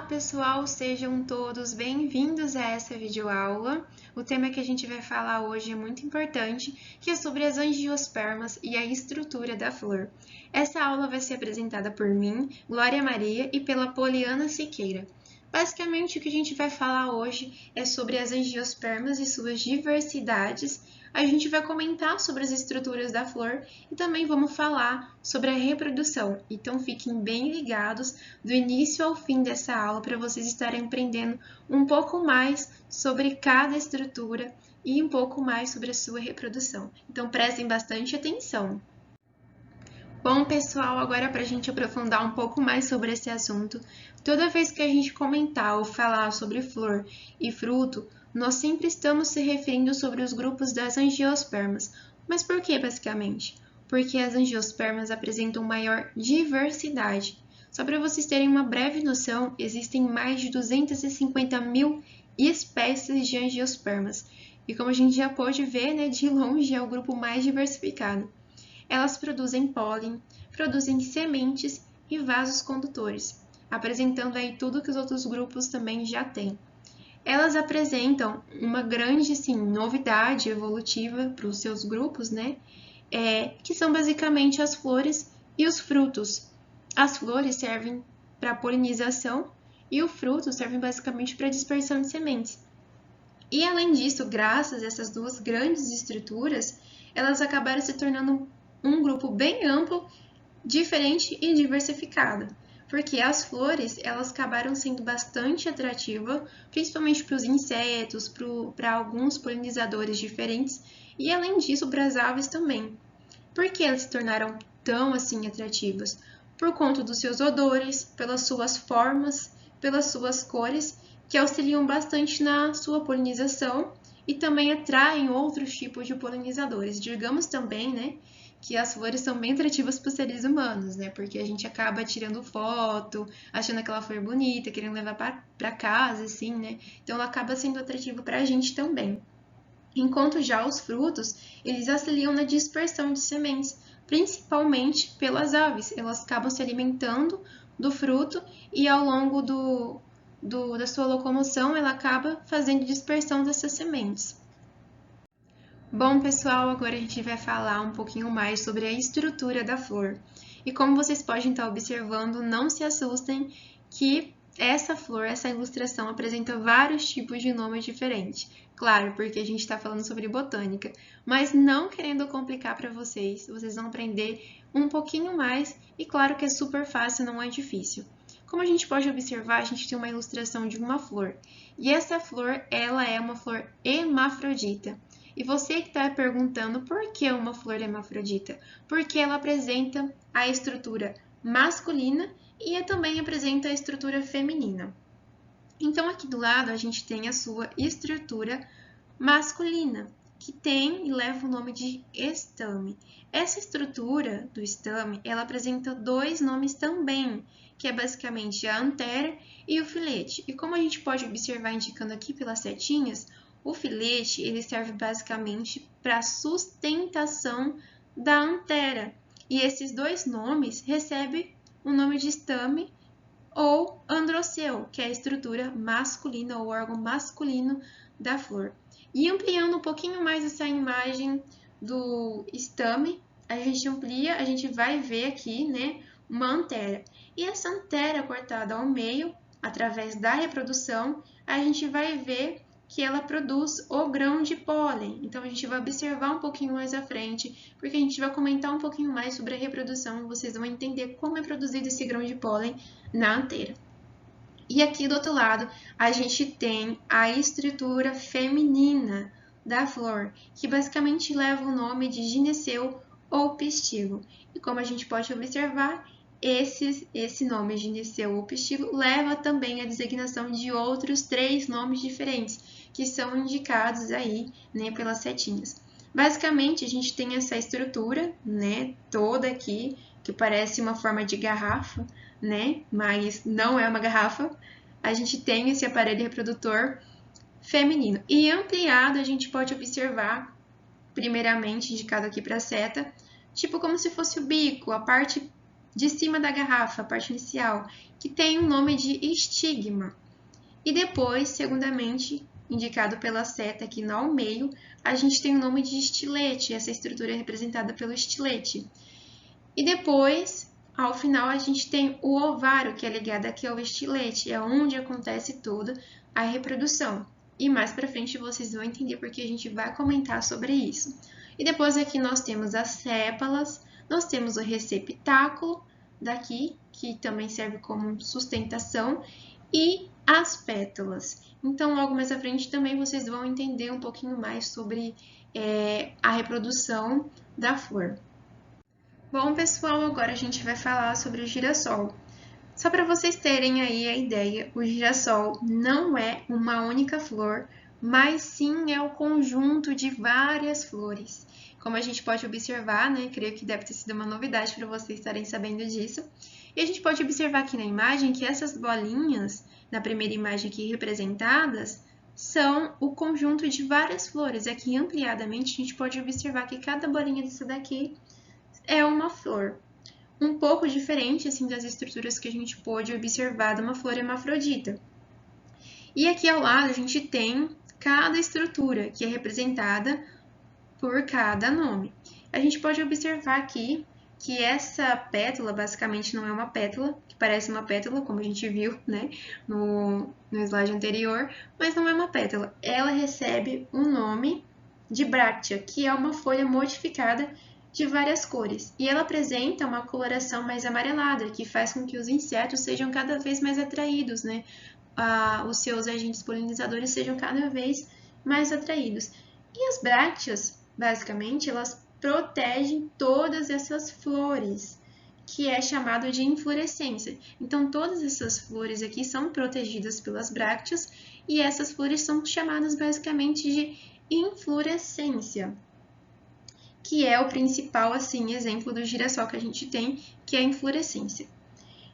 pessoal, sejam todos bem-vindos a essa videoaula. O tema que a gente vai falar hoje é muito importante, que é sobre as angiospermas e a estrutura da flor. Essa aula vai ser apresentada por mim, Glória Maria, e pela Poliana Siqueira. Basicamente, o que a gente vai falar hoje é sobre as angiospermas e suas diversidades. A gente vai comentar sobre as estruturas da flor e também vamos falar sobre a reprodução. Então, fiquem bem ligados do início ao fim dessa aula para vocês estarem aprendendo um pouco mais sobre cada estrutura e um pouco mais sobre a sua reprodução. Então, prestem bastante atenção. Bom, pessoal, agora para a gente aprofundar um pouco mais sobre esse assunto, toda vez que a gente comentar ou falar sobre flor e fruto, nós sempre estamos se referindo sobre os grupos das angiospermas. Mas por que, basicamente? Porque as angiospermas apresentam maior diversidade. Só para vocês terem uma breve noção, existem mais de 250 mil espécies de angiospermas. E como a gente já pôde ver, né, de longe é o grupo mais diversificado. Elas produzem pólen, produzem sementes e vasos condutores, apresentando aí tudo que os outros grupos também já têm. Elas apresentam uma grande, novidade evolutiva para os seus grupos, né? Que são basicamente as flores e os frutos. As flores servem para polinização e o fruto serve basicamente para dispersão de sementes. E além disso, graças a essas duas grandes estruturas, elas acabaram se tornando um grupo bem amplo, diferente e diversificado, porque as flores elas acabaram sendo bastante atrativas, principalmente para os insetos, para alguns polinizadores diferentes e além disso para as aves também. Por que elas se tornaram tão assim atrativas? Por conta dos seus odores, pelas suas formas, pelas suas cores, que auxiliam bastante na sua polinização e também atraem outros tipos de polinizadores. Digamos também, né, que as flores são bem atrativas para os seres humanos, né? Porque a gente acaba tirando foto, achando aquela flor bonita, querendo levar para casa, assim, né? Então ela acaba sendo atrativa para a gente também. Enquanto já os frutos, eles auxiliam na dispersão de sementes, principalmente pelas aves. Elas acabam se alimentando do fruto e ao longo da sua locomoção, ela acaba fazendo dispersão dessas sementes. Bom, pessoal, agora a gente vai falar um pouquinho mais sobre a estrutura da flor. E como vocês podem estar observando, não se assustem que essa flor, essa ilustração apresenta vários tipos de nomes diferentes. Claro, porque a gente está falando sobre botânica, mas não querendo complicar para vocês, vocês vão aprender um pouquinho mais e claro que é super fácil, não é difícil. Como a gente pode observar, a gente tem uma ilustração de uma flor. E essa flor, ela é uma flor hermafrodita. E você que está perguntando por que uma flor hermafrodita? Porque ela apresenta a estrutura masculina e também apresenta a estrutura feminina. Então, aqui do lado, a gente tem a sua estrutura masculina, que tem e leva o nome de estame. Essa estrutura do estame, ela apresenta dois nomes também, que é basicamente a antera e o filete. E como a gente pode observar indicando aqui pelas setinhas, o filete ele serve basicamente para a sustentação da antera. E esses dois nomes recebem o nome de estame ou androceu, que é a estrutura masculina ou órgão masculino da flor. E ampliando um pouquinho mais essa imagem do estame, a gente amplia, a gente vai ver aqui, né, uma antera. E essa antera cortada ao meio, através da reprodução, a gente vai ver que ela produz o grão de pólen. Então, a gente vai observar um pouquinho mais à frente, porque a gente vai comentar um pouquinho mais sobre a reprodução e vocês vão entender como é produzido esse grão de pólen na antera. E aqui do outro lado, a gente tem a estrutura feminina da flor, que basicamente leva o nome de gineceu ou pistil. E como a gente pode observar, esse nome gineceu ou pistil leva também a designação de outros 3 nomes diferentes, que são indicados aí, né, pelas setinhas. Basicamente, a gente tem essa estrutura, né, toda aqui, que parece uma forma de garrafa, né, mas não é uma garrafa. A gente tem esse aparelho reprodutor feminino. E ampliado, a gente pode observar, primeiramente, indicado aqui para a seta, tipo como se fosse o bico, a parte de cima da garrafa, a parte inicial, que tem o nome de estigma. E depois, segundamente, indicado pela seta aqui no ao meio, a gente tem o nome de estilete, essa estrutura é representada pelo estilete. E depois, ao final, a gente tem o ovário, que é ligado aqui ao estilete, é onde acontece toda a reprodução. E mais para frente vocês vão entender porque a gente vai comentar sobre isso. E depois aqui nós temos as sépalas, nós temos o receptáculo daqui, que também serve como sustentação, e as pétalas. Então, logo mais à frente também vocês vão entender um pouquinho mais sobre a reprodução da flor. Bom, pessoal, agora a gente vai falar sobre o girassol. Só para vocês terem aí a ideia, o girassol não é uma única flor, mas sim é o conjunto de várias flores. Como a gente pode observar, né? Creio que deve ter sido uma novidade para vocês estarem sabendo disso. E a gente pode observar aqui na imagem que essas bolinhas, na primeira imagem aqui representadas, são o conjunto de várias flores. Aqui ampliadamente a gente pode observar que cada bolinha dessa daqui é uma flor. Um pouco diferente assim das estruturas que a gente pôde observar de uma flor hermafrodita. E aqui ao lado a gente tem cada estrutura, que é representada por cada nome. A gente pode observar aqui que essa pétala basicamente não é uma pétala, que parece uma pétala, como a gente viu, né, no slide anterior, mas não é uma pétala. Ela recebe o nome de bráctea, que é uma folha modificada de várias cores. E ela apresenta uma coloração mais amarelada, que faz com que os insetos sejam cada vez mais atraídos, né? Os seus agentes polinizadores sejam cada vez mais atraídos. E as brácteas, basicamente, elas protegem todas essas flores, que é chamado de inflorescência. Então, todas essas flores aqui são protegidas pelas brácteas e essas flores são chamadas basicamente de inflorescência, que é o principal assim exemplo do girassol que a gente tem, que é a inflorescência.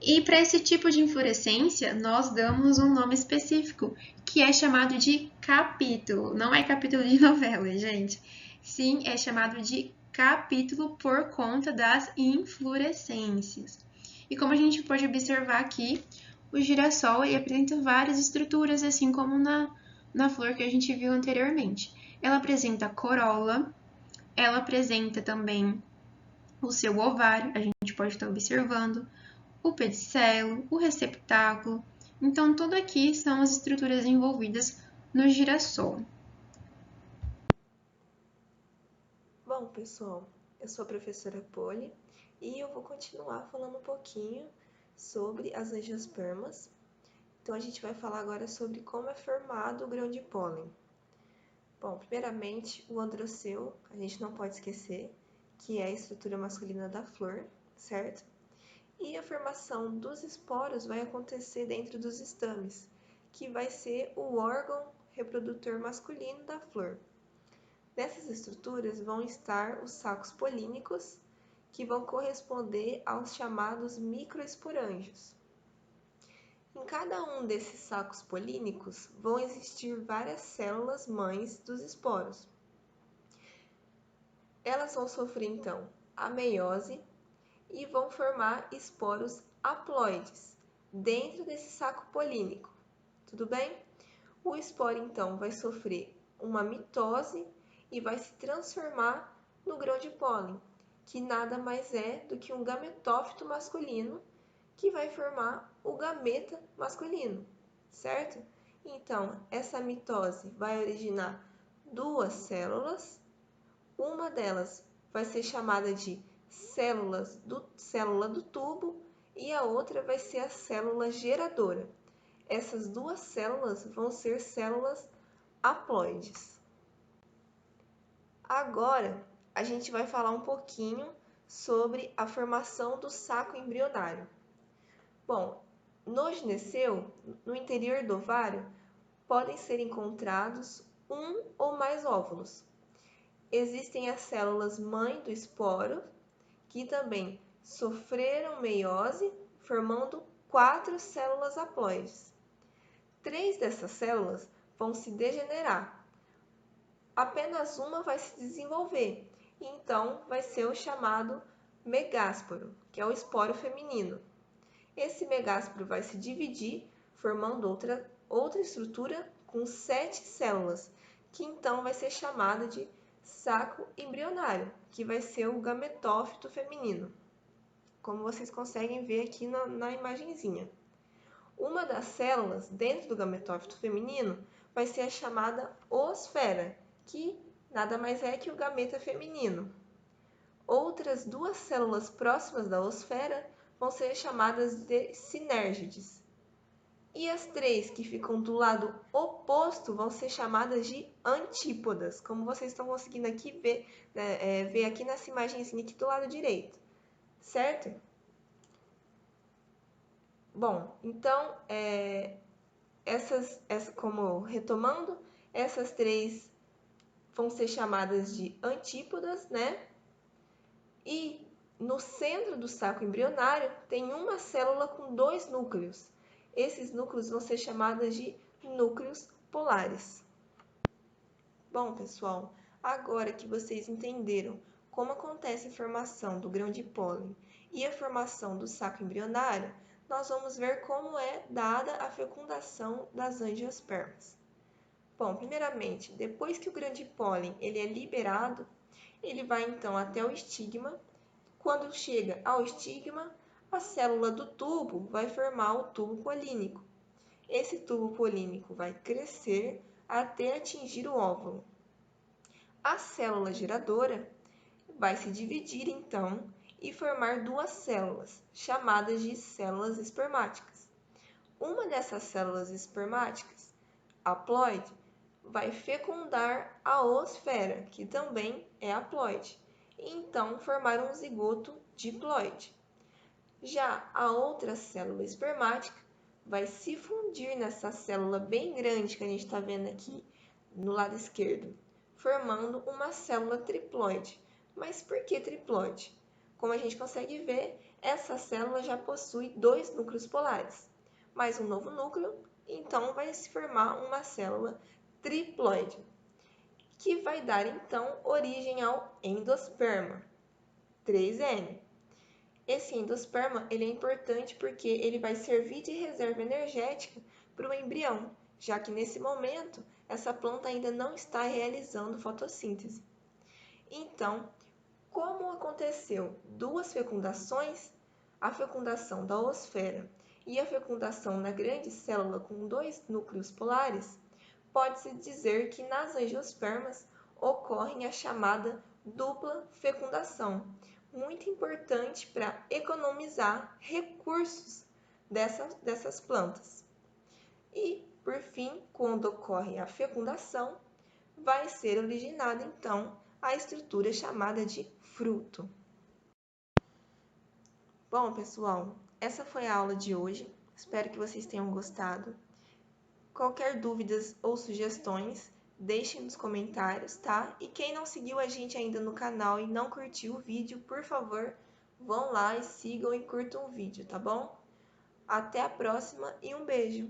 E para esse tipo de inflorescência, nós damos um nome específico, que é chamado de capítulo. Não é capítulo de novela, gente. Sim, é chamado de capítulo por conta das inflorescências. E como a gente pode observar aqui, o girassol apresenta várias estruturas, assim como na flor que a gente viu anteriormente. Ela apresenta corola, ela apresenta também o seu ovário, a gente pode estar observando, o pedicelo, o receptáculo. Então, tudo aqui são as estruturas envolvidas no girassol. Bom, pessoal, eu sou a professora Polly e eu vou continuar falando um pouquinho sobre as angiospermas. Então, a gente vai falar agora sobre como é formado o grão de pólen. Bom, primeiramente, o androceu, a gente não pode esquecer, que é a estrutura masculina da flor, certo? E a formação dos esporos vai acontecer dentro dos estames, que vai ser o órgão reprodutor masculino da flor. Nessas estruturas vão estar os sacos polínicos, que vão corresponder aos chamados microesporângios. Em cada um desses sacos polínicos vão existir várias células mães dos esporos. Elas vão sofrer então a meiose e vão formar esporos haploides dentro desse saco polínico. Tudo bem? O esporo então vai sofrer uma mitose e vai se transformar no grão de pólen, que nada mais é do que um gametófito masculino que vai formar o gameta masculino, certo? Então, essa mitose vai originar duas células, uma delas vai ser chamada de célula do tubo e a outra vai ser a célula geradora. Essas duas células vão ser células haploides. Agora, a gente vai falar um pouquinho sobre a formação do saco embrionário. Bom, no gineceu, no interior do ovário, podem ser encontrados um ou mais óvulos. Existem as células mãe do esporo, que também sofreram meiose, formando 4 células haploides. 3 dessas células vão se degenerar. Apenas uma vai se desenvolver, e então vai ser o chamado megásporo, que é o esporo feminino. Esse megásporo vai se dividir, formando outra estrutura com 7 células, que então vai ser chamada de saco embrionário, que vai ser o gametófito feminino, como vocês conseguem ver aqui na imagenzinha. Uma das células dentro do gametófito feminino vai ser a chamada oosfera, que nada mais é que o gameta feminino. Outras 2 células próximas da oosfera vão ser chamadas de sinérgides. E as 3 que ficam do lado oposto vão ser chamadas de antípodas, como vocês estão conseguindo aqui ver, né, ver aqui nessa imagenzinha aqui do lado direito, certo? Bom, então, como retomando, essas 3 vão ser chamadas de antípodas, né? E no centro do saco embrionário tem uma célula com 2 núcleos. Esses núcleos vão ser chamados de núcleos polares. Bom, pessoal, agora que vocês entenderam como acontece a formação do grão de pólen e a formação do saco embrionário, nós vamos ver como é dada a fecundação das angiospermas. Bom, primeiramente, depois que o grão de pólen ele é liberado, ele vai então até o estigma. Quando chega ao estigma, a célula do tubo vai formar o tubo polínico. Esse tubo polínico vai crescer até atingir o óvulo. A célula geradora vai se dividir então e formar 2 células, chamadas de células espermáticas. Uma dessas células espermáticas, a haploide, vai fecundar a oosfera, que também é haploide, e então formar um zigoto diploide. Já a outra célula espermática vai se fundir nessa célula bem grande que a gente está vendo aqui no lado esquerdo, formando uma célula triploide. Mas por que triploide? Como a gente consegue ver, essa célula já possui 2 núcleos polares, mais um novo núcleo, então vai se formar uma célula triploide, que vai dar então origem ao endosperma, 3N. Esse endosperma ele é importante porque ele vai servir de reserva energética para o embrião, já que nesse momento essa planta ainda não está realizando fotossíntese. Então, como aconteceu 2 fecundações, a fecundação da oosfera e a fecundação na grande célula com 2 núcleos polares, pode-se dizer que nas angiospermas ocorre a chamada dupla fecundação, muito importante para economizar recursos dessas plantas. E, por fim, quando ocorre a fecundação, vai ser originada então a estrutura chamada de fruto. Bom, pessoal, essa foi a aula de hoje. Espero que vocês tenham gostado. Qualquer dúvidas ou sugestões, deixem nos comentários, tá? E quem não seguiu a gente ainda no canal e não curtiu o vídeo, por favor, vão lá e sigam e curtam o vídeo, tá bom? Até a próxima e um beijo!